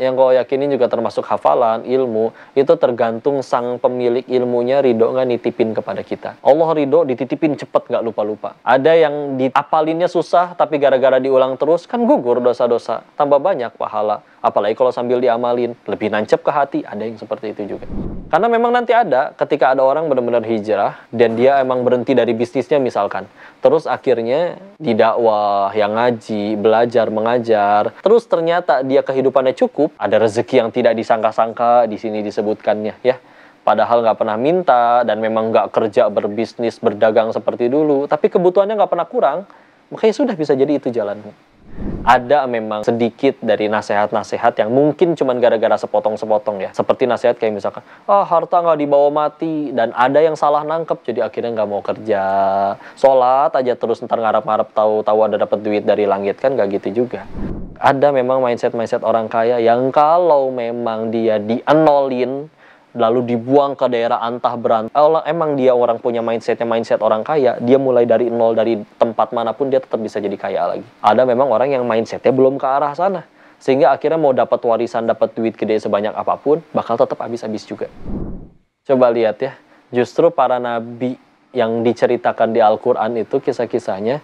yang kau yakinin juga termasuk hafalan, ilmu, itu tergantung sang pemilik ilmunya ridho nggak nitipin kepada kita. Allah ridho dititipin cepet nggak lupa-lupa. Ada yang diapalinnya susah, tapi gara-gara diulang terus, kan gugur dosa-dosa. Tambah banyak pahala. Apalagi kalau sambil diamalin, lebih nancep ke hati, ada yang seperti itu juga. Karena memang nanti ada, ketika ada orang benar-benar hijrah, dan dia emang berhenti dari bisnisnya misalkan. Terus akhirnya didakwah, yang ngaji, belajar, mengajar. Terus ternyata dia kehidupannya cukup, ada rezeki yang tidak disangka-sangka, di sini disebutkannya ya. Padahal nggak pernah minta, dan memang nggak kerja berbisnis, berdagang seperti dulu. Tapi kebutuhannya nggak pernah kurang, makanya sudah bisa jadi itu jalanmu. Ada memang sedikit dari nasihat-nasihat yang mungkin cuman gara-gara sepotong-sepotong ya. Seperti nasihat kayak misalkan, harta nggak dibawa mati. Dan ada yang salah nangkep, jadi akhirnya nggak mau kerja. Sholat aja terus ntar ngarep-ngarep tahu-tahu ada dapat duit dari langit, kan nggak gitu juga. Ada memang mindset-mindset orang kaya yang kalau memang dia dienolin, lalu dibuang ke daerah antah berantah. Emang dia orang punya mindset orang kaya, dia mulai dari nol, dari tempat manapun dia tetap bisa jadi kaya lagi. Ada memang orang yang mindsetnya belum ke arah sana, sehingga akhirnya mau dapat warisan, dapat duit gede sebanyak apapun, bakal tetap habis-habis juga. Coba lihat ya, justru para nabi yang diceritakan di Al-Quran itu, kisah-kisahnya,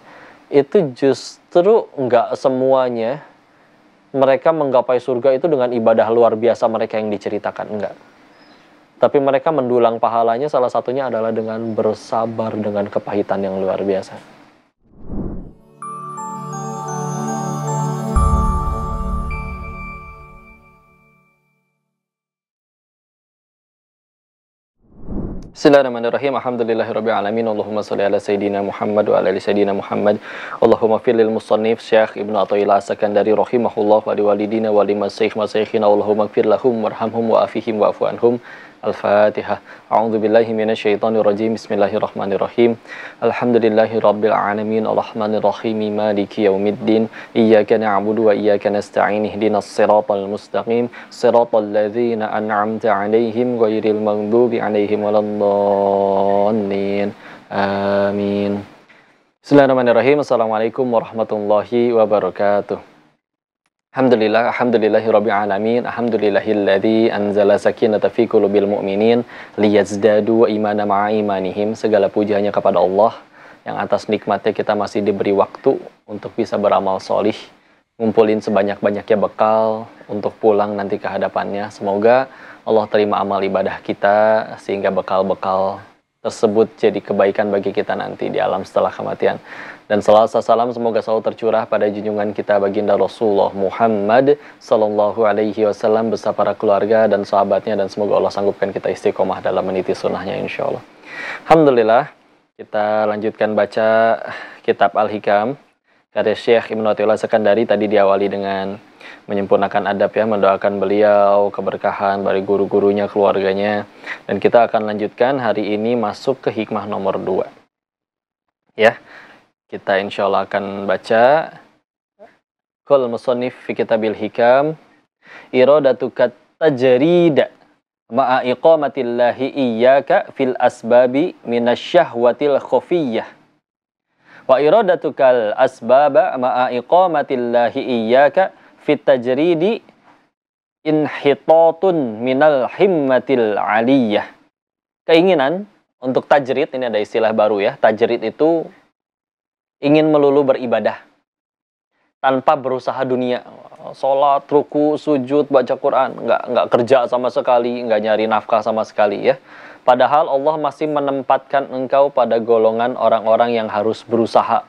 itu justru nggak semuanya mereka menggapai surga itu dengan ibadah luar biasa mereka yang diceritakan, enggak. Tapi mereka mendulang pahalanya salah satunya adalah dengan bersabar dengan kepahitan yang luar biasa. Bismillahirrahmanirrahim. Alhamdulillahirabbil alamin. Allahumma shalli ala sayidina Muhammad wa ala ali sayidina Muhammad. Allahumma fir lil musannif Syekh Ibnu Athaillah As-Sakandari rahimahullah wa liwalidina wa limasyaikh-masyayikhina. Allahumma fir lahum warhamhum wa afihim wa afu anhum. Al-Fatihah. A'udzu billahi minasyaitonir rajim. Bismillahirrahmanirrahim. Alhamdulillahirabbil alamin arrahmanir rahim maliki yaumiddin. Iyyaka na'budu wa iyyaka nasta'in. Ihdinas siratal mustaqim. Siratal ladzina an'amta 'alaihim ghairil maghdubi alaihim waladdallin. Amin. Bismillahirrahmanirrahim. Assalamualaikum warahmatullahi wabarakatuh. Alhamdulillahirabbil alamin. Alhamdulillahilladzi anzala sakinata fi qulubil mu'minin liyazdadu imanan ma'a imanihim. Segala puji hanya kepada Allah yang atas nikmatnya kita masih diberi waktu untuk bisa beramal solih, ngumpulin sebanyak-banyaknya bekal untuk pulang nanti ke hadapannya. Semoga Allah terima amal ibadah kita sehingga bekal-bekal tersebut jadi kebaikan bagi kita nanti di alam setelah kematian. Dan salawat salam semoga selalu tercurah pada junjungan kita baginda Rasulullah Muhammad sallallahu alaihi wasallam beserta para keluarga dan sahabatnya, dan semoga Allah sanggupkan kita istiqomah dalam meniti sunnahnya insyaallah. Alhamdulillah, kita lanjutkan baca kitab Al-Hikam karya Syekh Ibnu Athaillah As-Sakandari. Tadi diawali dengan menyempurnakan adab ya, mendoakan beliau keberkahan bagi guru-gurunya, keluarganya. Dan kita akan lanjutkan hari ini masuk ke hikmah nomor 2. Ya. Kita insya Allah akan baca Qul musannif fi kitabil hikam iradatukat tajrida ma'a iqamatillahi iyyaka fil asbabi minasyahwatil khafiyyah wa iradatukal asbaba ma'a iqamatillahi iyyaka fit tajridi inhitatun minal himmatil aliyah. Keinginan untuk tajrid, ini ada istilah baru ya. Tajrid itu ingin melulu beribadah tanpa berusaha dunia, sholat, ruku, sujud, baca Quran, nggak kerja sama sekali, nggak nyari nafkah sama sekali ya. Padahal Allah masih menempatkan engkau pada golongan orang-orang yang harus berusaha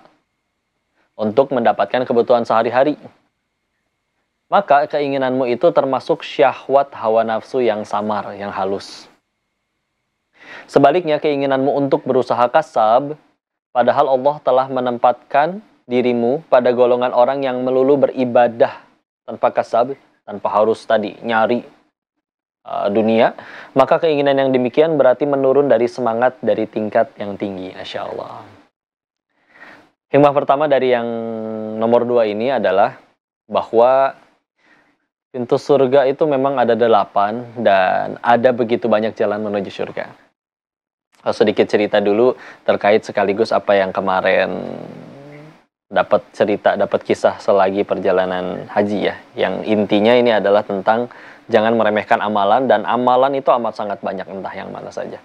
untuk mendapatkan kebutuhan sehari-hari. Maka keinginanmu itu termasuk syahwat hawa nafsu yang samar, yang halus. Sebaliknya keinginanmu untuk berusaha kasab, padahal Allah telah menempatkan dirimu pada golongan orang yang melulu beribadah tanpa kasab, tanpa harus tadi nyari dunia. Maka keinginan yang demikian berarti menurun dari semangat dari tingkat yang tinggi. Masya Allah. Hikmah pertama dari yang nomor 2 ini adalah bahwa pintu surga itu memang ada 8 dan ada begitu banyak jalan menuju surga. Sedikit cerita dulu terkait sekaligus apa yang kemarin dapat cerita, dapat kisah selagi perjalanan haji ya. Yang intinya ini adalah tentang jangan meremehkan amalan, dan amalan itu amat sangat banyak, entah yang mana saja.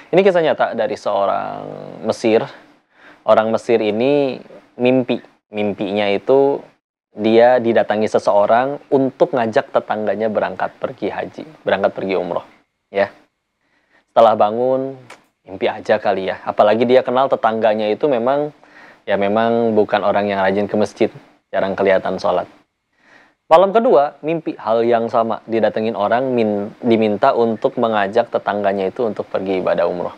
Ini kisah nyata dari seorang Mesir. Orang Mesir ini mimpinya itu dia didatangi seseorang untuk ngajak tetangganya berangkat pergi haji, berangkat pergi umroh, ya. Setelah bangun, mimpi aja kali ya. Apalagi dia kenal tetangganya itu memang bukan orang yang rajin ke masjid, jarang kelihatan sholat. Malam kedua, mimpi hal yang sama, didatengin orang, diminta untuk mengajak tetangganya itu untuk pergi ibadah umroh.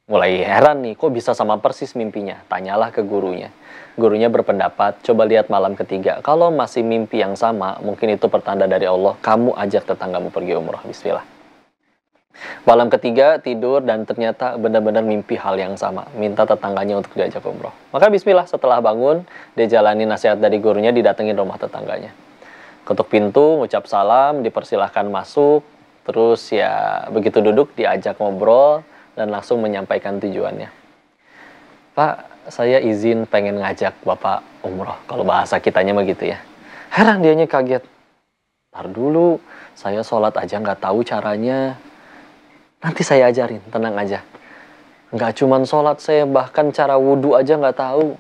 Mulai heran nih, kok bisa sama persis mimpinya? Tanyalah ke gurunya. Gurunya berpendapat, coba lihat malam ketiga. Kalau masih mimpi yang sama, mungkin itu pertanda dari Allah, kamu ajak tetanggamu pergi umroh. Bismillah. Malam ketiga tidur dan ternyata benar-benar mimpi hal yang sama. Minta tetangganya untuk diajak umroh. Maka bismillah, setelah bangun, dia jalani nasihat dari gurunya, didatengin rumah tetangganya. Ketuk pintu, ngucap salam, dipersilahkan masuk. Terus ya begitu duduk, diajak ngobrol dan langsung menyampaikan tujuannya. Pak, saya izin pengen ngajak Bapak umroh. Kalau bahasa kitanya begitu ya. Heran dianya, kaget. Ntar dulu, saya sholat aja nggak tahu caranya. Nanti saya ajarin, tenang aja. Nggak cuman sholat, saya bahkan cara wudhu aja nggak tahu.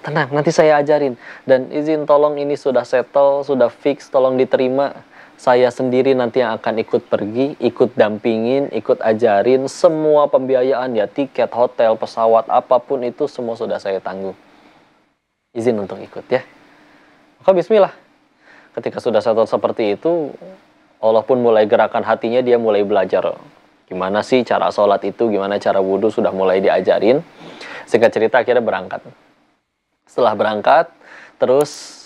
Tenang, nanti saya ajarin. Dan izin tolong ini sudah settle, sudah fix, tolong diterima. Saya sendiri nanti yang akan ikut pergi, ikut dampingin, ikut ajarin. Semua pembiayaan ya, tiket, hotel, pesawat, apapun itu semua sudah saya tanggung. Izin untuk ikut ya. Maka bismillah. Ketika sudah settle seperti itu, Allah pun mulai gerakan hatinya, dia mulai belajar gimana sih cara sholat itu, gimana cara wudhu, sudah mulai diajarin. Singkat cerita akhirnya berangkat. Setelah berangkat, terus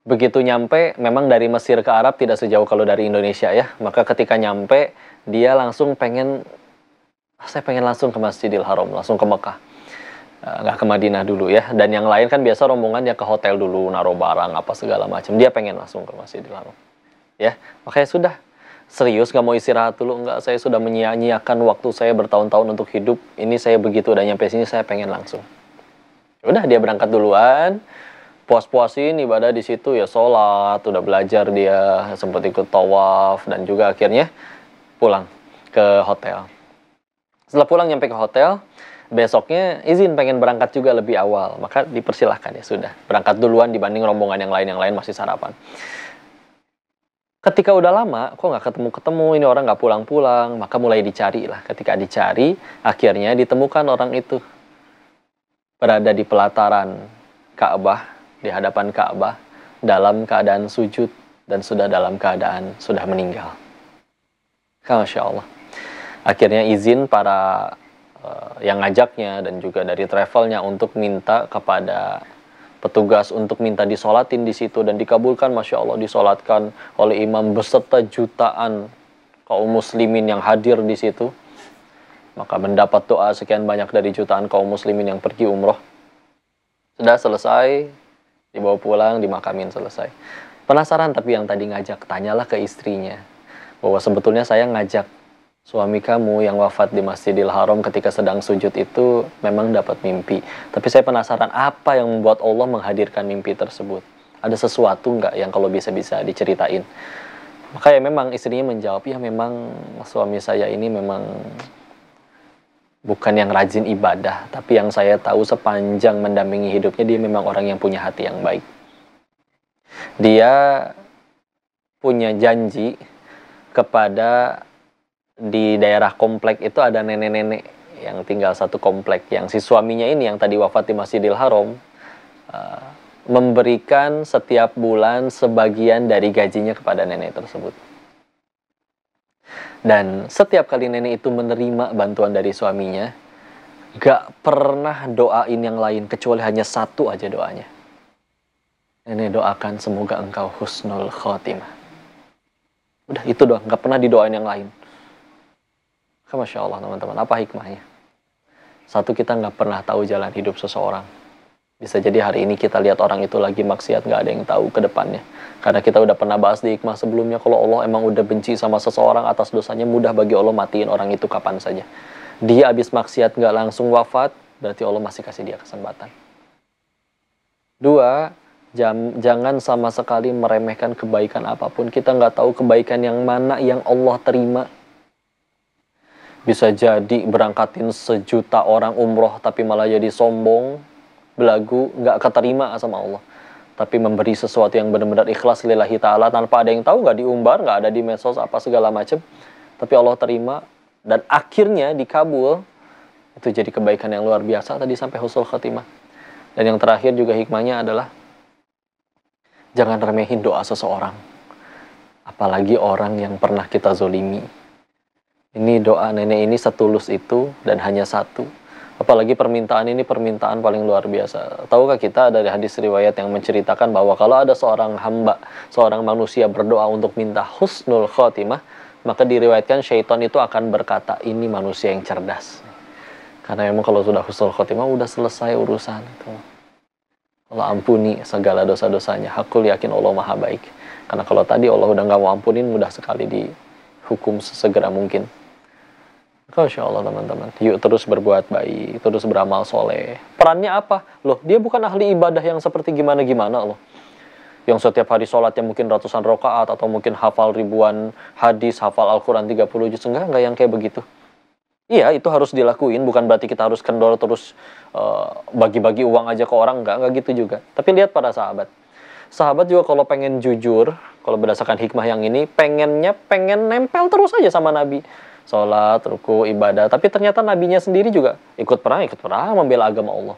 begitu nyampe, memang dari Mesir ke Arab tidak sejauh kalau dari Indonesia ya. Maka ketika nyampe, dia langsung saya pengen langsung ke Masjidil Haram, langsung ke Mekah. Nggak ke Madinah dulu ya. Dan yang lain kan biasa rombongan ya ke hotel dulu, naruh barang, apa segala macam. Dia pengen langsung ke Masjidil Haram. Ya, makanya sudah serius nggak mau istirahat dulu, nggak, saya sudah menyia-nyiakan waktu saya bertahun-tahun untuk hidup ini, saya begitu udah nyampe sini saya pengen langsung. Udah dia berangkat duluan, puas-puasin ibadah di situ ya, sholat, udah belajar, dia sempat ikut tawaf dan juga akhirnya pulang ke hotel. Setelah pulang nyampe ke hotel, besoknya izin pengen berangkat juga lebih awal, maka dipersilahkan ya sudah berangkat duluan dibanding rombongan yang lain masih sarapan. Ketika udah lama, kok nggak ketemu-ketemu, ini orang nggak pulang-pulang, maka mulai dicari lah. Ketika dicari, akhirnya ditemukan orang itu. Berada di pelataran Ka'bah, di hadapan Ka'bah, dalam keadaan sujud, dan sudah dalam keadaan sudah meninggal. Masya Allah. Akhirnya izin para yang ngajaknya, dan juga dari travelnya untuk minta kepada petugas untuk minta disolatin di situ, dan dikabulkan. Masya Allah, disolatkan oleh imam beserta jutaan kaum muslimin yang hadir di situ. Maka mendapat doa sekian banyak dari jutaan kaum muslimin yang pergi umroh. Sudah selesai, dibawa pulang, dimakamin, selesai. Penasaran tapi yang tadi ngajak, tanyalah ke istrinya bahwa sebetulnya saya ngajak suami kamu yang wafat di Masjidil Haram ketika sedang sujud itu memang dapat mimpi. Tapi saya penasaran apa yang membuat Allah menghadirkan mimpi tersebut. Ada sesuatu nggak yang kalau bisa diceritain? Maka ya memang istrinya menjawab, ya memang suami saya ini memang bukan yang rajin ibadah. Tapi yang saya tahu sepanjang mendampingi hidupnya, dia memang orang yang punya hati yang baik. Dia punya janji kepada, di daerah komplek itu ada nenek-nenek yang tinggal satu komplek, yang si suaminya ini yang tadi wafat di Masjidil Haram memberikan setiap bulan sebagian dari gajinya kepada nenek tersebut. Dan setiap kali nenek itu menerima bantuan dari suaminya, gak pernah doain yang lain kecuali hanya satu aja doanya. Nenek doakan semoga engkau husnul khotimah. Udah itu doang, gak pernah didoain yang lain. Masya Allah teman-teman, apa hikmahnya? Satu, kita nggak pernah tahu jalan hidup seseorang. Bisa jadi hari ini kita lihat orang itu lagi maksiat, nggak ada yang tahu ke depannya. Karena kita udah pernah bahas di hikmah sebelumnya, kalau Allah emang udah benci sama seseorang atas dosanya, mudah bagi Allah matiin orang itu kapan saja. Dia habis maksiat nggak langsung wafat, berarti Allah masih kasih dia kesempatan. Dua, jangan sama sekali meremehkan kebaikan apapun. Kita nggak tahu kebaikan yang mana yang Allah terima. Bisa jadi berangkatin 1.000.000 orang umroh tapi malah jadi sombong, belagu, nggak keterima sama Allah. Tapi memberi sesuatu yang benar-benar ikhlas lillahi ta'ala tanpa ada yang tahu, nggak diumbar, nggak ada di medsos apa segala macam. Tapi Allah terima dan akhirnya dikabul. Itu jadi kebaikan yang luar biasa tadi sampai husnul khatimah. Dan yang terakhir juga hikmahnya adalah jangan remehin doa seseorang. Apalagi orang yang pernah kita zolimi. Ini doa nenek ini setulus itu dan hanya satu. Apalagi permintaan ini permintaan paling luar biasa. Tahukah kita dari hadis riwayat yang menceritakan bahwa kalau ada seorang hamba, seorang manusia berdoa untuk minta husnul khatimah, maka diriwayatkan syaitan itu akan berkata, ini manusia yang cerdas. Karena memang kalau sudah husnul khotimah udah selesai urusan itu. Allah ampuni segala dosa-dosanya. Aku yakin Allah maha baik. Karena kalau tadi Allah udah nggak mau ampunin, mudah sekali dihukum sesegera mungkin. Maka insya Allah teman-teman, yuk terus berbuat baik, terus beramal soleh. Perannya apa? Loh, dia bukan ahli ibadah yang seperti gimana-gimana loh. Yang setiap hari sholatnya mungkin ratusan rakaat atau mungkin hafal ribuan hadis, hafal Al-Quran 30 juz. Enggak yang kayak begitu. Iya, itu harus dilakuin, bukan berarti kita harus kendor terus bagi-bagi uang aja ke orang, enggak gitu juga. Tapi lihat para sahabat. Sahabat juga kalau pengen jujur, kalau berdasarkan hikmah yang ini, pengen nempel terus aja sama Nabi. Sholat, ruku, ibadah. Tapi ternyata Nabinya sendiri juga ikut perang, membela agama Allah.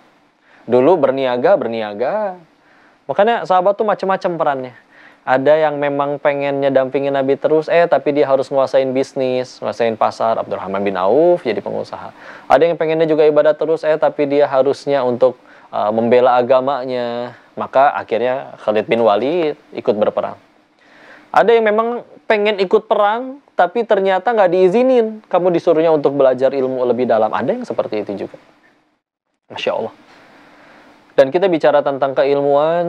Dulu berniaga. Makanya sahabat tuh macam-macam perannya. Ada yang memang pengennya dampingin Nabi terus, tapi dia harus nguasain bisnis, nguasain pasar. Abdurrahman bin Auf jadi pengusaha. Ada yang pengennya juga ibadah terus, tapi dia harusnya untuk membela agamanya. Maka akhirnya Khalid bin Walid ikut berperang. Ada yang memang pengen ikut perang, tapi ternyata nggak diizinin. Kamu disuruhnya untuk belajar ilmu lebih dalam. Ada yang seperti itu juga. Masya Allah. Dan kita bicara tentang keilmuan,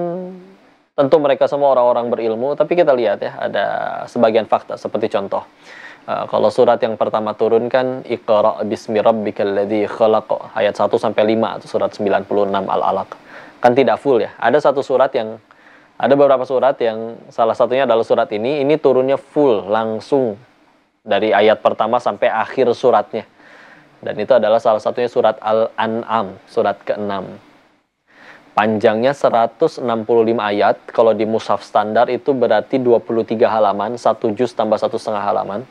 tentu mereka semua orang-orang berilmu, tapi kita lihat ya, ada sebagian fakta, seperti contoh. Kalau surat yang pertama turun kan, Iqra' bismi rabbikal ladzi khalaq, ayat 1-5, atau surat 96 Al-Alaq. Kan tidak full ya. Ada beberapa surat yang, salah satunya adalah surat ini turunnya full, langsung, dari ayat pertama sampai akhir suratnya. Dan itu adalah salah satunya surat Al-An'am, surat ke-6. Panjangnya 165 ayat, kalau di mushaf standar itu berarti 23 halaman, 1 juz tambah 1,5 halaman.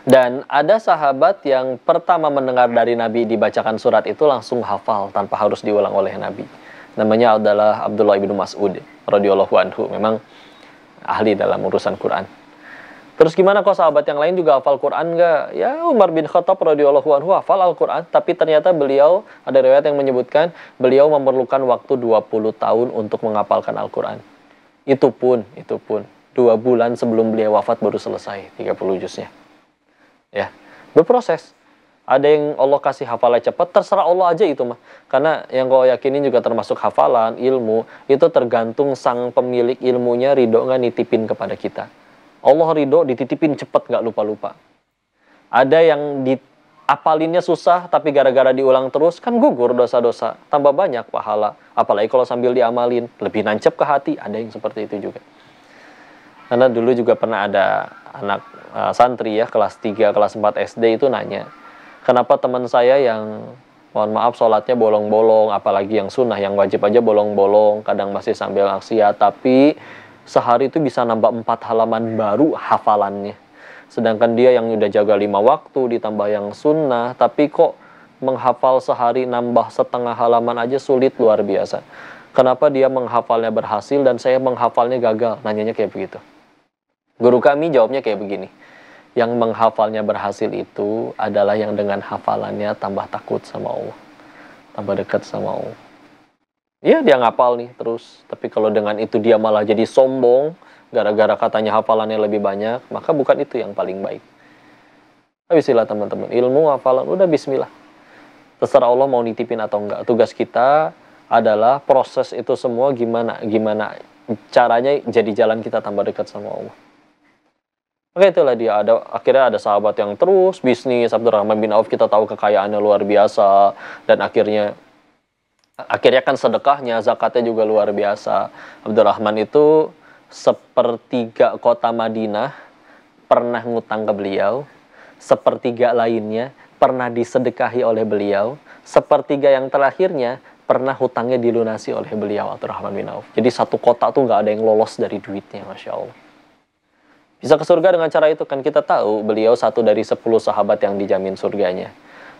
Dan ada sahabat yang pertama mendengar dari Nabi dibacakan surat itu langsung hafal tanpa harus diulang oleh Nabi. Namanya adalah Abdullah ibnu Mas'ud radhiyallahu anhu, memang ahli dalam urusan Quran. Terus gimana kok sahabat yang lain juga hafal Quran nggak? Ya, Umar bin Khattab radhiyallahu anhu hafal Al-Quran, tapi ternyata beliau, ada riwayat yang menyebutkan, beliau memerlukan waktu 20 tahun untuk menghafalkan Al-Quran. Itu pun 2 bulan sebelum beliau wafat baru selesai 30 juznya. Ya, berproses. Ada yang Allah kasih hafalan cepat, terserah Allah aja itu mah. Karena yang kau yakinin juga termasuk hafalan, ilmu, itu tergantung sang pemilik ilmunya ridho nggak nitipin kepada kita. Allah ridho dititipin cepat, nggak lupa-lupa. Ada yang diapalinnya susah, tapi gara-gara diulang terus, kan gugur dosa-dosa. Tambah banyak pahala. Apalagi kalau sambil diamalin, lebih nancep ke hati. Ada yang seperti itu juga. Karena dulu juga pernah ada anak santri ya, kelas 3, kelas 4 SD itu nanya, kenapa teman saya yang, mohon maaf, sholatnya bolong-bolong, apalagi yang sunnah, yang wajib aja bolong-bolong, kadang masih sambil maksiat, tapi sehari itu bisa nambah 4 halaman baru hafalannya. Sedangkan dia yang udah jaga 5 waktu, ditambah yang sunnah, tapi kok menghafal sehari nambah setengah halaman aja sulit luar biasa. Kenapa dia menghafalnya berhasil dan saya menghafalnya gagal? Nanyanya kayak begitu. Guru kami jawabnya kayak begini. Yang menghafalnya berhasil itu adalah yang dengan hafalannya tambah takut sama Allah, tambah dekat sama Allah. Iya, dia ngapal nih terus, tapi kalau dengan itu dia malah jadi sombong gara-gara katanya hafalannya lebih banyak, maka bukan itu yang paling baik. Bismillah teman-teman, ilmu hafalan udah bismillah. Terserah Allah mau nitipin atau enggak. Tugas kita adalah proses itu semua gimana caranya jadi jalan kita tambah dekat sama Allah. Oke, itulah dia. Akhirnya ada sahabat yang terus bisnis. Abdurrahman bin Auf kita tahu kekayaannya luar biasa, dan akhirnya Akhirnya kan sedekahnya, zakatnya juga luar biasa. Abdurrahman itu sepertiga kota Madinah pernah ngutang ke beliau, sepertiga lainnya pernah disedekahi oleh beliau, sepertiga yang terakhirnya pernah hutangnya dilunasi oleh beliau, Abdurrahman bin Auf. Jadi satu kota tuh nggak ada yang lolos dari duitnya, Masya Allah. Bisa ke surga dengan cara itu, kan kita tahu beliau satu dari 10 sahabat yang dijamin surganya.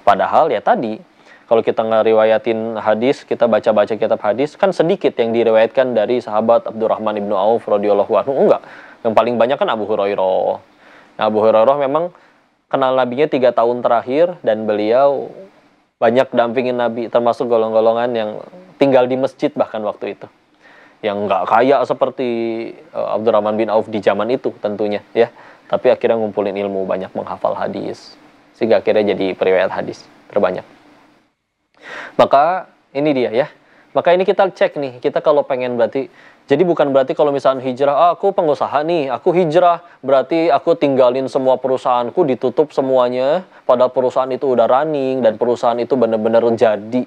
Padahal ya tadi, kalau kita ngeriwayatin hadis, kita baca-baca kitab hadis, kan sedikit yang diriwayatkan dari sahabat Abdurrahman ibnu Auf radhiyallahu anhu. Enggak. Yang paling banyak kan Abu Hurairah. Nah, Abu Hurairah memang kenal Nabinya 3 tahun terakhir, dan beliau banyak dampingin Nabi, termasuk golongan-golongan yang tinggal di masjid bahkan waktu itu. Yang nggak kaya seperti Abdurrahman bin Auf di zaman itu tentunya, ya. Tapi akhirnya ngumpulin ilmu, banyak menghafal hadis. Sehingga akhirnya jadi periwayat hadis terbanyak. Maka ini dia ya. Maka ini kita cek nih, kita kalau pengen berarti, jadi bukan berarti kalau misalnya hijrah, aku pengusaha nih, aku hijrah, berarti aku tinggalin semua perusahaanku, ditutup semuanya, padahal perusahaan itu udah running, dan perusahaan itu benar-benar jadi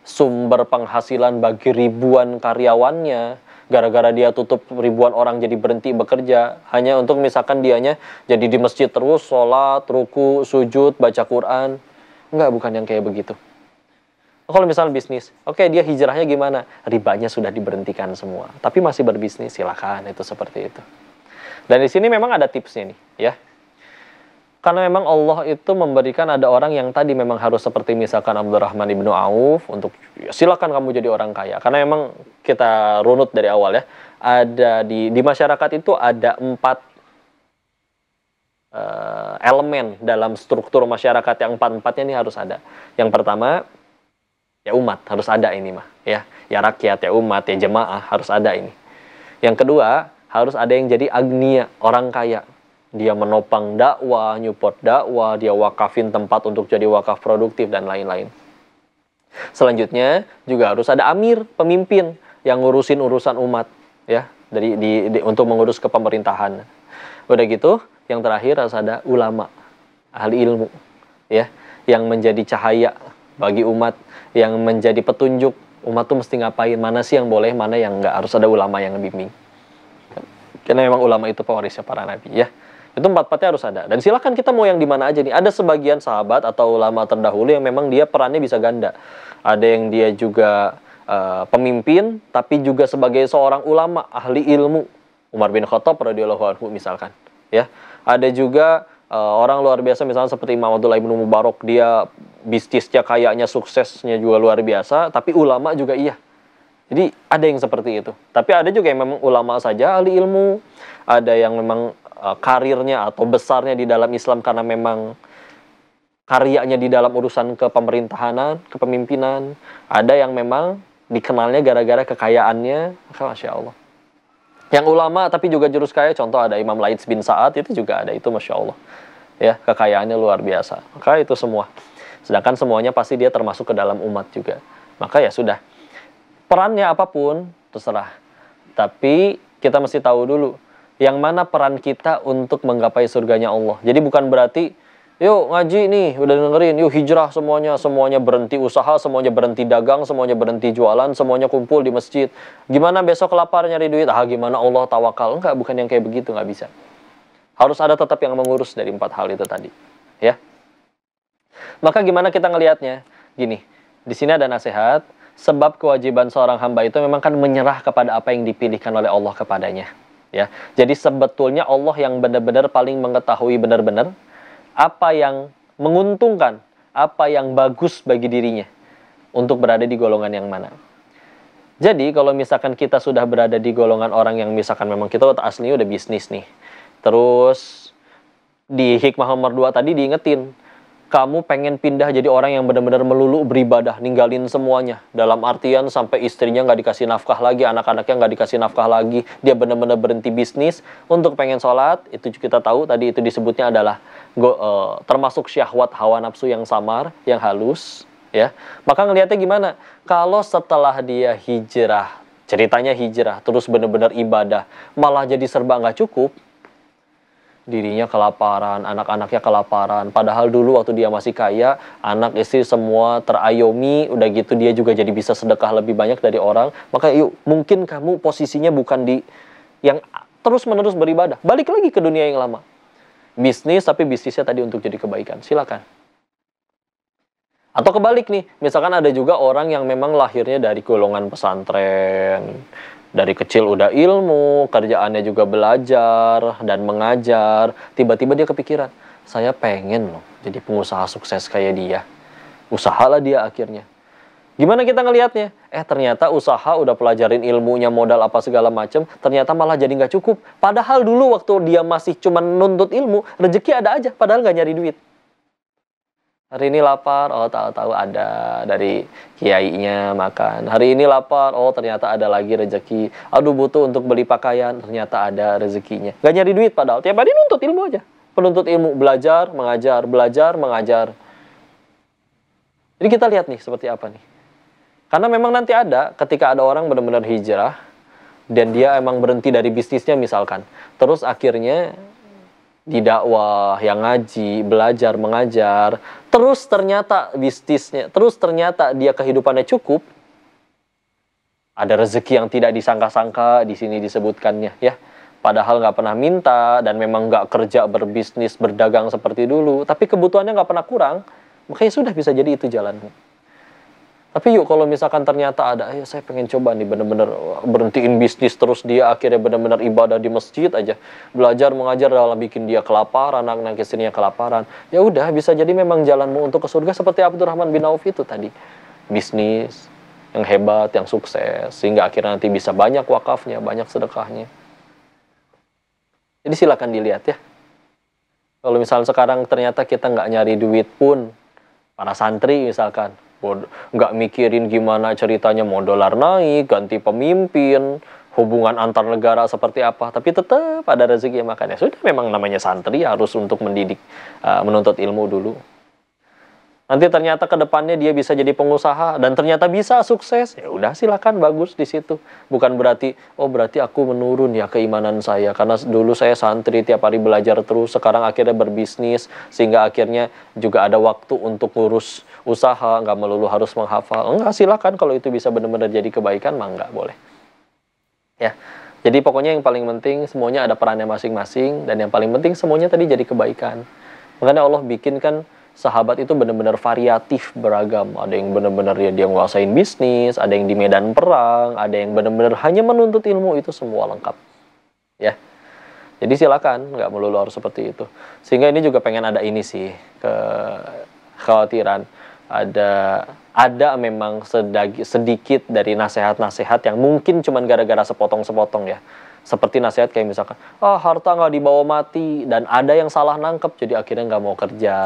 sumber penghasilan bagi ribuan karyawannya. Gara-gara dia tutup, ribuan orang jadi berhenti bekerja, hanya untuk misalkan dianya jadi di masjid terus, sholat, ruku, sujud, baca Quran. Enggak, bukan yang kayak begitu. Kalau misalnya bisnis, oke, dia hijrahnya gimana? Ribanya sudah diberhentikan semua, tapi masih berbisnis, silakan, itu seperti itu. Dan di sini memang ada tipsnya nih, ya. Karena memang Allah itu memberikan, ada orang yang tadi memang harus seperti misalkan Abdurrahman ibnu Auf, untuk ya, silakan kamu jadi orang kaya. Karena memang kita runut dari awal ya, ada di masyarakat itu ada 4 elemen dalam struktur masyarakat, yang 4-4-nya ini harus ada. Yang pertama, ya umat, harus ada ini mah, ya rakyat, ya umat, ya jemaah, harus ada ini. Yang kedua, harus ada yang jadi agnia, orang kaya. Dia menopang dakwah, nyupport dakwah, dia wakafin tempat untuk jadi wakaf produktif, dan lain-lain. Selanjutnya, juga harus ada amir, pemimpin, yang ngurusin urusan umat, ya, untuk mengurus kepemerintahan. Udah gitu, yang terakhir harus ada ulama, ahli ilmu, ya, yang menjadi cahaya bagi umat, yang menjadi petunjuk umat tuh mesti ngapain, mana sih yang boleh, mana yang enggak, harus ada ulama yang bimbing. Karena memang ulama itu pewarisnya para nabi, ya. Itu 4-4-nya harus ada. Dan silakan kita mau yang di mana aja nih. Ada sebagian sahabat atau ulama terdahulu yang memang dia perannya bisa ganda. Ada yang dia juga pemimpin, tapi juga sebagai seorang ulama, ahli ilmu. Umar bin Khattab radhiyallahu anhu misalkan, ya. Ada juga orang luar biasa misalnya seperti Imam Abdullah bin Mubarak, dia bisnisnya, kayaknya, suksesnya juga luar biasa, tapi ulama juga iya. Jadi ada yang seperti itu. Tapi ada juga yang memang ulama saja, ahli ilmu. Ada yang memang karirnya atau besarnya di dalam Islam karena memang karyanya di dalam urusan kepemerintahan, kepemimpinan. Ada yang memang dikenalnya gara-gara kekayaannya, Masya Allah. Yang ulama tapi juga jurus kaya, contoh ada Imam Laits bin Sa'ad, itu juga ada, itu Masya Allah. Ya, kekayaannya luar biasa. Maka itu semua. Sedangkan semuanya pasti dia termasuk ke dalam umat juga. Maka ya sudah. Perannya apapun, terserah. Tapi kita mesti tahu dulu, yang mana peran kita untuk menggapai surganya Allah. Jadi bukan berarti, yuk ngaji nih, udah dengerin, yuk hijrah semuanya berhenti usaha, semuanya berhenti dagang, semuanya berhenti jualan, semuanya kumpul di masjid. Gimana besok lapar nyari duit? Gimana Allah tawakal? Enggak, bukan yang kayak begitu, nggak bisa. Harus ada tetap yang mengurus dari 4 hal itu tadi, ya. Maka gimana kita ngelihatnya? Gini, di sini ada nasihat, sebab kewajiban seorang hamba itu memang kan menyerah kepada apa yang dipilihkan oleh Allah kepadanya. Ya, jadi sebetulnya Allah yang benar-benar paling mengetahui benar-benar apa yang menguntungkan, apa yang bagus bagi dirinya untuk berada di golongan yang mana. Jadi kalau misalkan kita sudah berada di golongan orang yang misalkan memang kita aslinya udah bisnis nih, terus di hikmah nomor 2 tadi diingetin, kamu pengen pindah jadi orang yang benar-benar melulu beribadah, ninggalin semuanya. Dalam artian sampai istrinya nggak dikasih nafkah lagi, anak-anaknya nggak dikasih nafkah lagi. Dia benar-benar berhenti bisnis untuk pengen sholat. Itu kita tahu tadi itu disebutnya adalah termasuk syahwat hawa nafsu yang samar, yang halus. Ya, maka ngelihatnya gimana? Kalau setelah dia hijrah, ceritanya hijrah, terus benar-benar ibadah, malah jadi serba nggak cukup. Dirinya kelaparan, anak-anaknya kelaparan. Padahal dulu waktu dia masih kaya, anak istri semua terayomi, udah gitu dia juga jadi bisa sedekah lebih banyak dari orang. Maka yuk, mungkin kamu posisinya bukan di yang terus-menerus beribadah. Balik lagi ke dunia yang lama. Bisnis, tapi bisnisnya tadi untuk jadi kebaikan. Silakan. Atau kebalik nih, misalkan ada juga orang yang memang lahirnya dari golongan pesantren, dari kecil udah ilmu, kerjaannya juga belajar dan mengajar. Tiba-tiba dia kepikiran, saya pengen loh jadi pengusaha sukses kayak dia. Usahalah dia akhirnya. Gimana kita ngelihatnya? Ternyata usaha udah pelajarin ilmunya, modal apa segala macam, ternyata malah jadi nggak cukup. Padahal dulu waktu dia masih cuma nuntut ilmu, rezeki ada aja, padahal nggak nyari duit. Hari ini lapar, oh tahu-tahu ada dari kiainya makan. Hari ini lapar, oh ternyata ada lagi rezeki. Aduh butuh untuk beli pakaian, ternyata ada rezekinya. Gak nyari duit padahal, tiap hari nuntut ilmu aja. Penuntut ilmu, belajar, mengajar, belajar, mengajar. Jadi kita lihat nih seperti apa nih. Karena memang nanti ada, ketika ada orang benar-benar hijrah, dan dia emang berhenti dari bisnisnya misalkan. Terus akhirnya di dakwah, yang ngaji, belajar, mengajar, terus ternyata bisnisnya, terus ternyata dia kehidupannya cukup, ada rezeki yang tidak disangka-sangka, di sini disebutkannya ya. Padahal nggak pernah minta, dan memang nggak kerja berbisnis, berdagang seperti dulu, tapi kebutuhannya nggak pernah kurang, makanya sudah bisa jadi itu jalannya. Tapi yuk kalau misalkan ternyata ada, saya pengen coba nih bener-bener berhentiin bisnis, terus dia akhirnya bener-bener ibadah di masjid aja, belajar mengajar dalam bikin dia kelaparan, anak-anak istrinya kelaparan. Ya udah, bisa jadi memang jalanmu untuk ke surga seperti Abdurrahman bin Auf itu tadi. Bisnis yang hebat, yang sukses, sehingga akhirnya nanti bisa banyak wakafnya, banyak sedekahnya. Jadi silakan dilihat ya. Kalau misalnya sekarang ternyata kita nggak nyari duit pun, para santri misalkan, nggak mikirin gimana ceritanya mau dolar naik, ganti pemimpin, hubungan antar negara seperti apa, tapi tetap ada rezeki. Makanya sudah, memang namanya santri harus untuk mendidik, menuntut ilmu dulu. Nanti ternyata ke depannya dia bisa jadi pengusaha dan ternyata bisa sukses, ya udah silakan, bagus di situ. Bukan berarti berarti aku menurun ya keimanan saya karena dulu saya santri tiap hari belajar terus, sekarang akhirnya berbisnis sehingga akhirnya juga ada waktu untuk ngurus usaha, nggak melulu harus menghafal. Enggak, silakan kalau itu bisa benar-benar jadi kebaikan, mah nggak boleh. Ya. Jadi pokoknya yang paling penting semuanya ada perannya masing-masing, dan yang paling penting semuanya tadi jadi kebaikan. Makanya Allah bikin kan sahabat itu benar-benar variatif, beragam. Ada yang benar-benar dia nguasain bisnis, ada yang di medan perang, ada yang benar-benar hanya menuntut ilmu, itu semua lengkap. Ya. Jadi silakan, nggak melulu harus seperti itu. Sehingga ini juga pengen ada ini sih, kekhawatiran. Ada memang sedikit dari nasihat-nasihat yang mungkin cuman gara-gara sepotong-sepotong ya. Seperti nasihat kayak misalkan, harta nggak dibawa mati, dan ada yang salah nangkep, jadi akhirnya nggak mau kerja,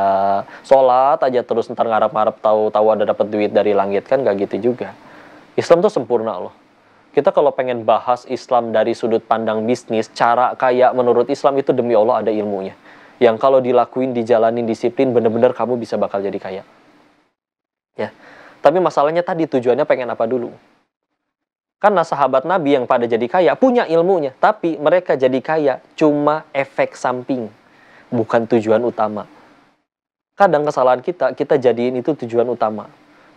sholat aja terus ntar ngarep-ngarep tahu-tahu ada dapat duit dari langit, kan nggak gitu juga. Islam tuh sempurna loh. Kita kalau pengen bahas Islam dari sudut pandang bisnis, cara kaya menurut Islam itu demi Allah ada ilmunya. Yang kalau dilakuin, dijalanin, disiplin, bener-bener kamu bisa bakal jadi kaya. Ya, tapi masalahnya tadi tujuannya pengen apa dulu? Karena sahabat Nabi yang pada jadi kaya punya ilmunya, tapi mereka jadi kaya cuma efek samping, bukan tujuan utama. Kadang kesalahan kita jadiin itu tujuan utama.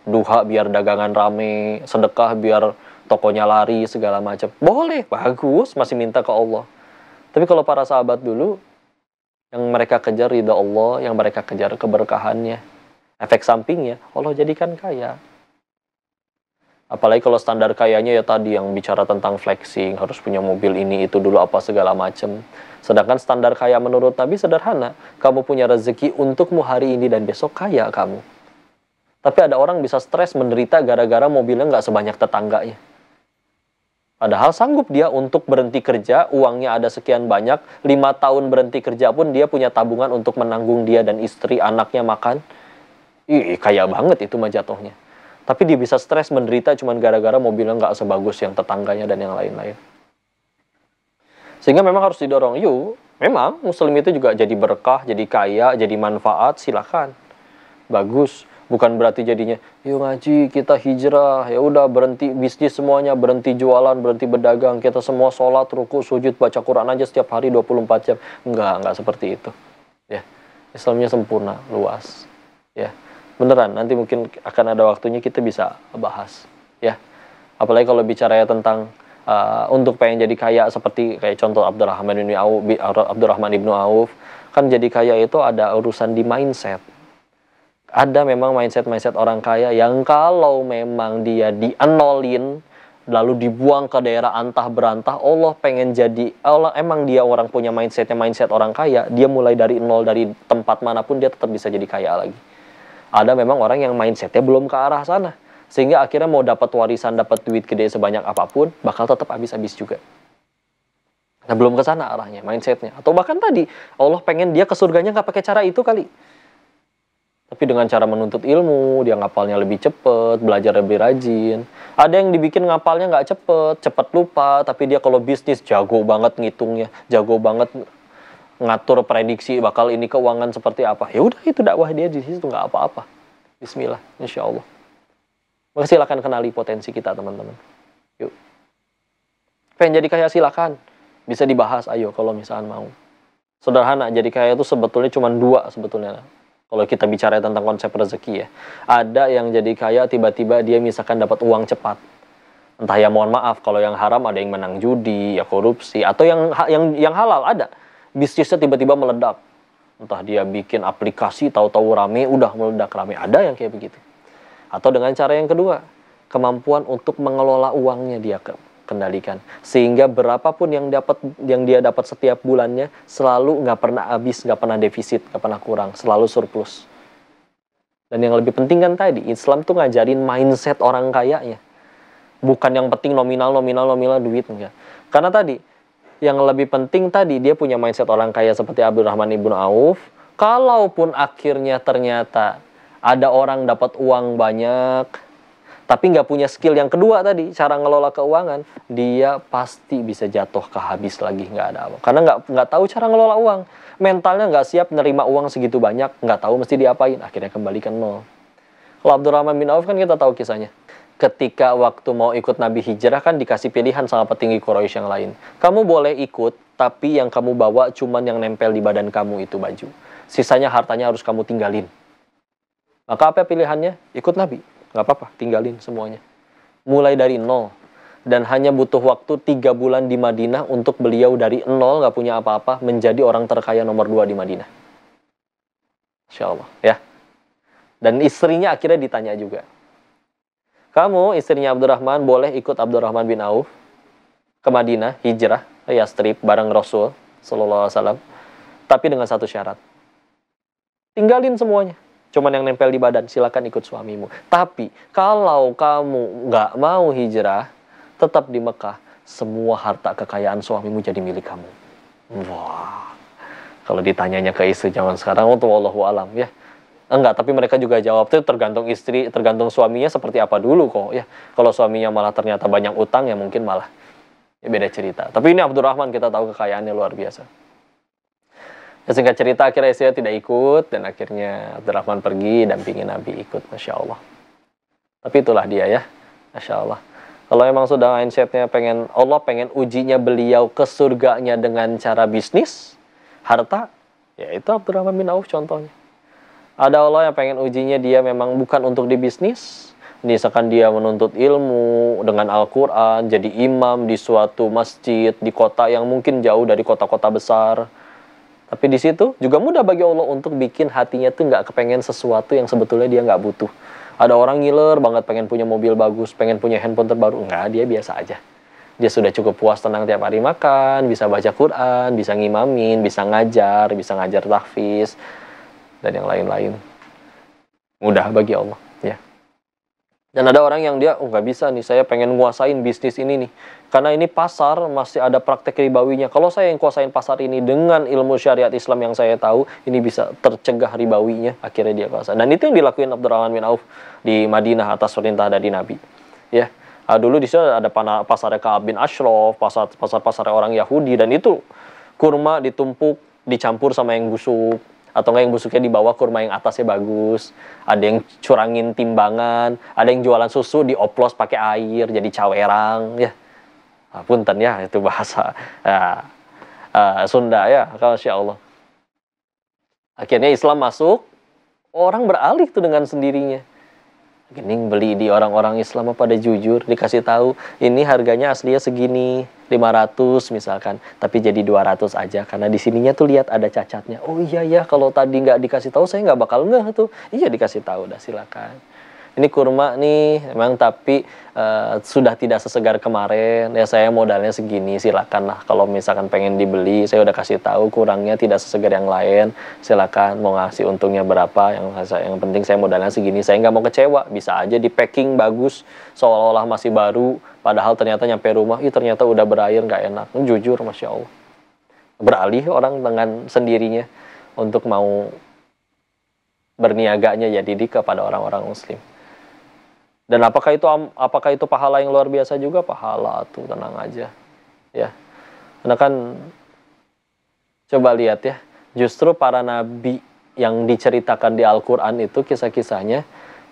Duha biar dagangan rame, sedekah biar tokonya lari, segala macam. Boleh, bagus, masih minta ke Allah. Tapi kalau para sahabat dulu, yang mereka kejar ridha Allah, yang mereka kejar keberkahannya, efek sampingnya Allah jadikan kaya. Apalagi kalau standar kayanya ya tadi yang bicara tentang flexing, harus punya mobil ini itu dulu apa segala macam. Sedangkan standar kaya menurut Nabi sederhana, kamu punya rezeki untukmu hari ini dan besok kaya kamu. Tapi ada orang bisa stres, menderita gara-gara mobilnya nggak sebanyak tetangganya. Padahal sanggup dia untuk berhenti kerja, uangnya ada sekian banyak, 5 tahun berhenti kerja pun dia punya tabungan untuk menanggung dia dan istri, anaknya makan. Kaya banget itu mah jatuhnya. Tapi dia bisa stres, menderita cuma gara-gara mobilnya nggak sebagus yang tetangganya dan yang lain-lain. Sehingga memang harus didorong. Memang Muslim itu juga jadi berkah, jadi kaya, jadi manfaat, silakan. Bagus. Bukan berarti jadinya, yuk ngaji, kita hijrah, ya udah berhenti bisnis semuanya, berhenti jualan, berhenti berdagang, kita semua sholat, ruku, sujud, baca Quran aja setiap hari 24 jam. Enggak seperti itu. Ya, Islamnya sempurna, luas. Ya, beneran. Nanti mungkin akan ada waktunya kita bisa bahas. Ya, apalagi kalau bicara ya tentang untuk pengen jadi kaya seperti kayak contoh Abdurrahman ibnu Auf, kan jadi kaya itu ada urusan di mindset. Ada memang mindset orang kaya yang kalau memang dia dienolin lalu dibuang ke daerah antah berantah, Allah pengen jadi, Allah emang dia orang punya mindset orang kaya, dia mulai dari nol, dari tempat manapun dia tetap bisa jadi kaya lagi. Ada memang orang yang mindsetnya belum ke arah sana, sehingga akhirnya mau dapat warisan, dapat duit gede sebanyak apapun, bakal tetap habis-habis juga. Nah, belum ke sana arahnya, mindsetnya. Atau bahkan tadi, Allah pengen dia ke surganya nggak pakai cara itu kali. Tapi dengan cara menuntut ilmu, dia ngapalnya lebih cepet, belajar lebih rajin. Ada yang dibikin ngapalnya nggak cepet lupa, tapi dia kalau bisnis jago banget ngitungnya, jago banget ngatur prediksi bakal ini keuangan seperti apa. Ya udah, itu dakwah dia di situ, nggak apa-apa. Bismillah, insya Allah. Maka silakan kenali potensi kita, teman-teman. Yuk. Pengen jadi kaya silakan. Bisa dibahas, ayo kalau misalkan mau. Sederhana, jadi kaya itu sebetulnya cuma dua sebetulnya. Kalau kita bicara tentang konsep rezeki ya. Ada yang jadi kaya tiba-tiba dia misalkan dapat uang cepat. Entah ya, mohon maaf, kalau yang haram ada yang menang judi, ya korupsi, atau yang halal ada. Bisnisnya tiba-tiba meledak. Entah dia bikin aplikasi, tahu-tahu rame, udah meledak rame. Ada yang kayak begitu. Atau dengan cara yang kedua, kemampuan untuk mengelola uangnya dia kendalikan, sehingga berapapun yang dia dapat setiap bulannya selalu nggak pernah habis, nggak pernah defisit, nggak pernah kurang, selalu surplus. Dan yang lebih penting kan tadi, Islam tuh ngajarin mindset orang kayanya, bukan yang penting nominal duit, enggak. Karena tadi yang lebih penting tadi dia punya mindset orang kaya seperti Abdurrahman ibnu Auf. Kalaupun akhirnya ternyata ada orang dapat uang banyak tapi nggak punya skill yang kedua tadi, cara ngelola keuangan, dia pasti bisa jatuh ke habis lagi, nggak ada apa. Karena nggak tahu cara ngelola uang, mentalnya nggak siap nerima uang segitu banyak, nggak tahu mesti diapain, akhirnya kembalikan nol. Kalau Abdurrahman bin Auf kan kita tahu kisahnya. Ketika waktu mau ikut Nabi hijrah kan dikasih pilihan sama petinggi Quraisy yang lain. Kamu boleh ikut, tapi yang kamu bawa cuman yang nempel di badan kamu itu baju. Sisanya hartanya harus kamu tinggalin. Maka apa pilihannya? Ikut Nabi. Nggak apa-apa, tinggalin semuanya. Mulai dari nol. Dan hanya butuh waktu 3 bulan di Madinah untuk beliau dari nol, nggak punya apa-apa, menjadi orang terkaya nomor 2 di Madinah. Insya Allah, ya. Dan istrinya akhirnya ditanya juga. Kamu, istrinya Abdurrahman, boleh ikut Abdurrahman bin Auf ke Madinah, hijrah, Yastrib, bareng Rasul Sallallahu Alaihi Wasallam. Tapi dengan satu syarat. Tinggalin semuanya. Cuman yang nempel di badan, silakan ikut suamimu. Tapi kalau kamu nggak mau hijrah, tetap di Mekah, semua harta kekayaan suamimu jadi milik kamu. Wah, kalau ditanyanya ke istri zaman sekarang, untuk wallahu alam ya. Enggak, tapi mereka juga jawab itu tergantung istri, tergantung suaminya seperti apa dulu kok ya. Kalau suaminya malah ternyata banyak utang ya mungkin malah ya beda cerita. Tapi ini Abdurrahman kita tahu kekayaannya luar biasa. Ya, singkat cerita akhirnya istrinya tidak ikut dan akhirnya Abdurrahman pergi dampingi Nabi ikut, Masya Allah. Tapi itulah dia ya, Masya Allah. Kalau memang sudah mindsetnya Allah pengen ujinya beliau ke surganya dengan cara bisnis, harta, ya itu Abdurrahman bin Auf contohnya. Ada Allah yang pengen ujinya dia memang bukan untuk di bisnis, misalkan dia menuntut ilmu dengan Al-Quran, jadi imam di suatu masjid di kota yang mungkin jauh dari kota-kota besar. Tapi di situ juga mudah bagi Allah untuk bikin hatinya tuh nggak kepengen sesuatu yang sebetulnya dia nggak butuh. Ada orang ngiler banget pengen punya mobil bagus, pengen punya handphone terbaru. Enggak, dia biasa aja. Dia sudah cukup puas tenang tiap hari makan, bisa baca Quran, bisa ngimamin, bisa ngajar tahfiz, dan yang lain-lain. Mudah bagi Allah, ya. Dan ada orang yang dia, nggak bisa nih, saya pengen nguasain bisnis ini nih. Karena ini pasar masih ada praktek ribawinya. Kalau saya yang kuasain pasar ini dengan ilmu syariat Islam yang saya tahu, ini bisa tercegah ribawinya. Akhirnya dia kuasa. Dan itu yang dilakuin Abdurrahman bin Auf di Madinah atas perintah dari Nabi. Ya, dulu di sana ada pasar Ka'ab bin Ashraf, pasar orang Yahudi, dan itu kurma ditumpuk, dicampur sama yang busuk. Atau nggak yang busuknya di bawah, kurma yang atasnya bagus. Ada yang curangin timbangan, ada yang jualan susu dioplos pakai air jadi cawerang, ya. Punten ya, itu bahasa Sunda ya, Masya Allah. Akhirnya Islam masuk, orang beralih tuh dengan sendirinya. Gening beli di orang-orang Islam pada jujur, dikasih tahu ini harganya aslinya segini, 500 misalkan, tapi jadi 200 aja karena di sininya tuh lihat ada cacatnya. Oh iya ya, kalau tadi nggak dikasih tahu saya nggak bakal ngeh tuh. Iya dikasih tahu, dah silakan. Ini kurma nih, memang tapi sudah tidak sesegar kemarin. Ya saya modalnya segini, silakan lah. Kalau misalkan pengen dibeli, saya udah kasih tahu kurangnya tidak sesegar yang lain. Silakan mau ngasih untungnya berapa. Yang penting saya modalnya segini. Saya nggak mau kecewa. Bisa aja di packing bagus, seolah-olah masih baru. Padahal ternyata nyampe rumah, ternyata udah berair, nggak enak. Jujur, Masya Allah. Beralih orang dengan sendirinya untuk mau berniaganya ya didik kepada orang-orang Muslim. Dan apakah itu pahala yang luar biasa juga? Pahala tuh, tenang aja. Ya. Karena kan coba lihat ya, justru para nabi yang diceritakan di Al-Qur'an itu kisah-kisahnya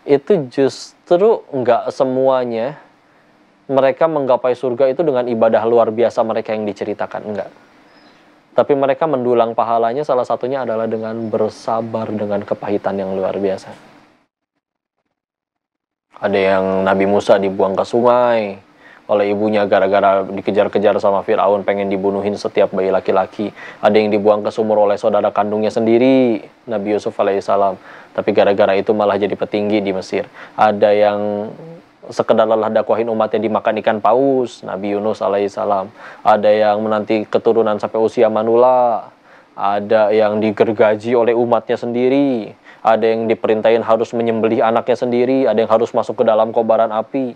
itu justru enggak semuanya mereka menggapai surga itu dengan ibadah luar biasa mereka yang diceritakan, enggak. Tapi mereka mendulang pahalanya salah satunya adalah dengan bersabar dengan kepahitan yang luar biasa. Ada yang Nabi Musa dibuang ke sungai oleh ibunya gara-gara dikejar-kejar sama Fir'aun, pengen dibunuhin setiap bayi laki-laki. Ada yang dibuang ke sumur oleh saudara kandungnya sendiri, Nabi Yusuf alaihissalam. Tapi gara-gara itu malah jadi petinggi di Mesir. Ada yang sekedar lelah dakwahin umatnya dimakan ikan paus, Nabi Yunus alaihissalam. Ada yang menanti keturunan sampai usia manula. Ada yang digergaji oleh umatnya sendiri. Ada yang diperintahin harus menyembelih anaknya sendiri. Ada yang harus masuk ke dalam kobaran api.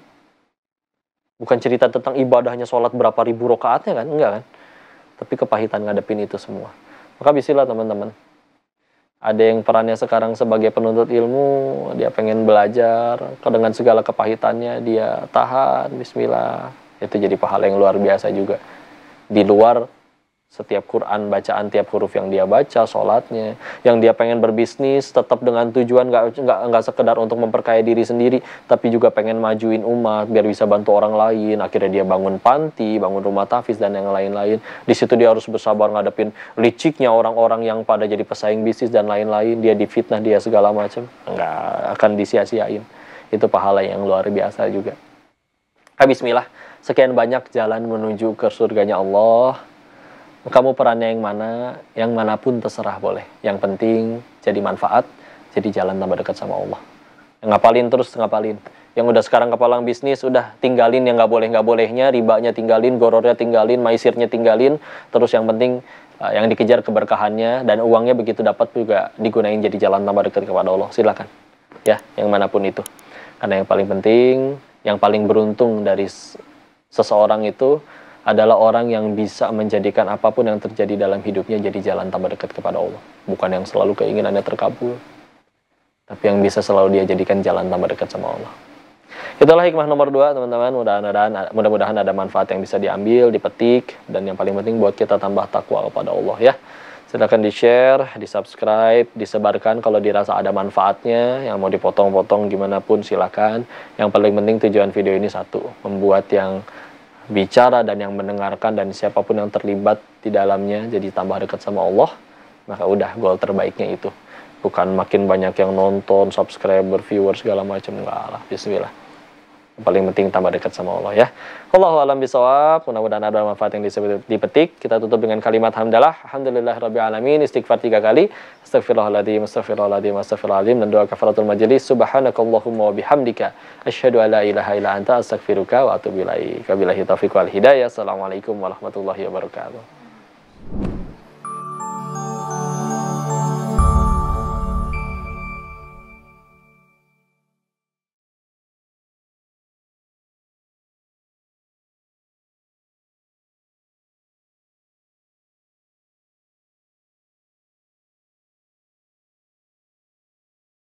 Bukan cerita tentang ibadahnya sholat berapa ribu rakaatnya kan? Enggak kan? Tapi kepahitan ngadepin itu semua. Maka bismillah teman-teman. Ada yang perannya sekarang sebagai penuntut ilmu. Dia pengen belajar. Dengan segala kepahitannya dia tahan. Bismillah. Itu jadi pahala yang luar biasa juga. Di luar setiap Quran bacaan, tiap huruf yang dia baca, sholatnya, yang dia pengen berbisnis tetap dengan tujuan nggak sekedar untuk memperkaya diri sendiri, tapi juga pengen majuin umat biar bisa bantu orang lain. Akhirnya dia bangun panti, bangun rumah tahfiz dan yang lain-lain. Di situ dia harus bersabar ngadepin liciknya orang-orang yang pada jadi pesaing bisnis dan lain-lain. Dia difitnah, dia segala macam, nggak akan disia-siain. Itu pahala yang luar biasa juga. Bismillah, sekian banyak jalan menuju ke surganya Allah. Kamu perannya yang mana, yang manapun terserah boleh. Yang penting jadi manfaat, jadi jalan tambah dekat sama Allah. Yang ngapalin terus ngapalin. Yang udah sekarang kepalang bisnis, udah tinggalin yang nggak bolehnya, ribanya tinggalin, gorornya tinggalin, maisirnya tinggalin. Terus yang penting yang dikejar keberkahannya dan uangnya begitu dapat juga digunain jadi jalan tambah dekat kepada Allah. Silakan, ya, yang manapun itu. Karena yang paling penting, yang paling beruntung dari seseorang itu adalah orang yang bisa menjadikan apapun yang terjadi dalam hidupnya jadi jalan tambah dekat kepada Allah. Bukan yang selalu keinginannya terkabul, tapi yang bisa selalu dia jadikan jalan tambah dekat sama Allah. Itulah hikmah nomor 2, teman-teman. Mudah-mudahan ada manfaat yang bisa diambil, dipetik, dan yang paling penting buat kita tambah takwa kepada Allah ya. Silakan di-share, di-subscribe, disebarkan kalau dirasa ada manfaatnya. Yang mau dipotong-potong gimana pun silakan. Yang paling penting tujuan video ini satu, membuat yang bicara dan yang mendengarkan dan siapapun yang terlibat di dalamnya jadi tambah dekat sama Allah. Maka udah goal terbaiknya itu. Bukan makin banyak yang nonton, subscriber, viewer segala macam, enggak lah. Bismillah. Yang paling penting tambah dekat sama Allah ya. Allahu a'lam bishawab. Mudah-mudahan ada manfaat yang dipetik. Kita tutup dengan kalimat hamdalah. Alhamdulillahirabbil alamin. Istighfar 3 kali. Astaghfirullahaladzim, astaghfirullahaladzim, astaghfirullahaladzim, dan doa kafaratul majelis. Subhanakallahumma wa bihamdika asyhadu an la ilaha illa anta astaghfiruka wa atubu ilaik. Wabillahi taufiq wal hidayah. Assalamualaikum warahmatullahi wabarakatuh.